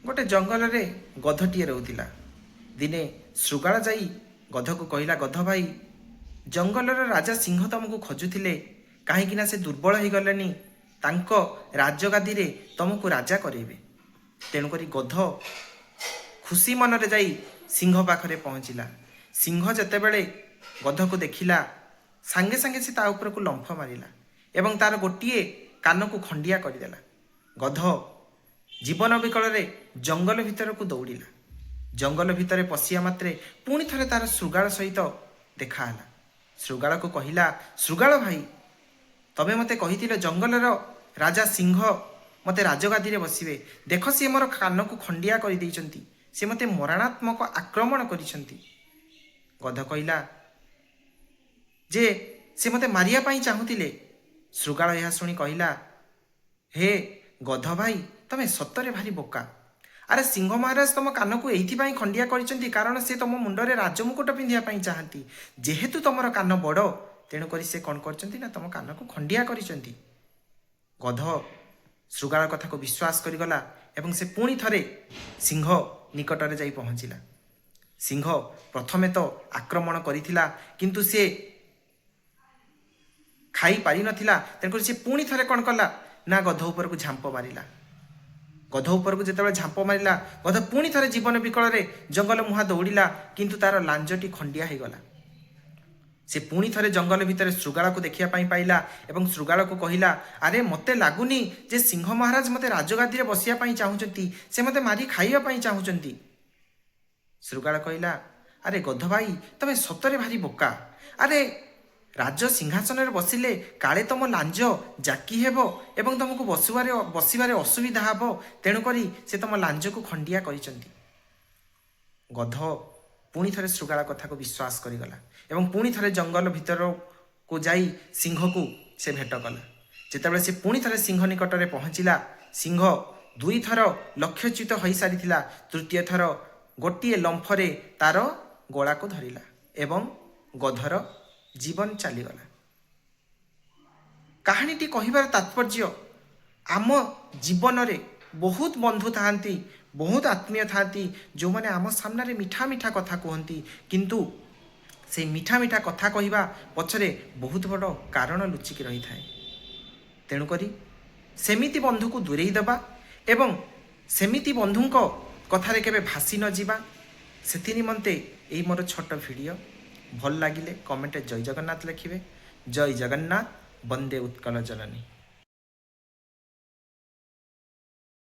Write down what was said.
गोटे जंगल रे गधटीए रोला। दिने श्रृगाल जाई गध को कहला, गध भाई, जंगल राजा सिंह तुमको खोजुले कहीं से दुर्बल हो गले, राजगादी रे तुमको राजा करेबे। तेणुक गध खुशी मन रे जाई सिंह पाखरे पहुँचला। सिंह जेतेबेले गध को देखिला सांगे सांगे से ता ऊपर को लंफ मारिला एवं तार गोटे कान को खंडिया करदेला। गध जीवन विकल रे जंगल भितर को दौड़िला। जंगल भितर पशिया मात्रे पुणी थरे तार श्रृगाल सहित देखाला। श्रृगाल को कहला, श्रृगाल भाई, तबे मते कहिथिले जंगलर राजा सिंह मते राजगादी रे बसिबे। देख सी मोर कान को खंडिया कर देइचंती, से मते मरणात्मक आक्रमण करिसंती। गध कहला जे से मते मारिया पाई चाहुतिले। श्रृगाल यह शुणी कहला, हे गध भाई, तमे सतरे भारी बोका। अरे सिंह महाराज तुम कान को एइथिपाई खंडिया करिसंती कारण से तुम मुंडरे राजमुकुट पिंधिया पाई चाहती। जेहेतु तुमर कान बड़, तेणु करी से कौन करचंती ना तुम कान को खंडिया करिसंती। गध श्रृगाल कथा को विश्वास करिगला एवं से पुणी थरे सिंह निकटरे जाई पहुँचिला। सिंह प्रथमे तो आक्रमण करिथिला किंतु से खाई पारि नथिला। तेणुकर से पुणी थरे कौन कला ना गध ऊपर को झांप मारिला। गध ऊपर को जिते झांप मारिला, गध पुणी थरे जीवन विकल रे जंगल मुहा दौड़िला किंतु तार लांजटी खंडिया हो गला। से पुणी थरे जंगल भितर श्रृगाल को देखिया पाई पाइला एवं श्रृगाल को कहला, अरे मते लागुनी जे सिंह महाराज मते राजगादी रे बसिया पाई चाहुचंती, से मते मारी खाइया पाई चाहुचंती। श्रृगाल कहला, अरे गध भाई, तमे सतरे भारी बोका। अरे राज सिंहासन रे बसिले काले तुम लांज जाकी हेबो एवं तुमको बसिबारे असुविधा हेबो, तेणु करी से तुम लांज को खंडिया करिसंती। गध पुणी थरे श्रृगाल कथा को विश्वास करिगला एवं पुणी थरे जंगल भितर को जाई सिंह को से भेट कला। जेतेबेले से पुणी थरे सिंह निकट रे पहुँचिला, सिंह दुई थर लक्ष्यच्युत हो सारिथिला। तृतीय थर गोटे लंफरे तार गला को धरिला एवं गधर जीवन चलीगला। कहानीटी कहिबार तात्पर्य, आम जीवन रे बहुत बंधु थांती, बहुत आत्मीय थांती, जो माने आम सामने मीठा मीठा कथा कहती, किंतु से मीठा मीठा कथा कहवा पछरे बहुत बड़ कारण लुचिकी रही थाए। तेणुकरी सेमिति बंधु को दूरेई देबा एवं सेमिति बंधुंको कथारे केबे भासी न जीवा, सेति निमंते एई मोर छोट भिडियो भल लागिले कमेंट जय जगन्नाथ लिखिबे। जय जगन्नाथ, वंदे उत्कल जननी।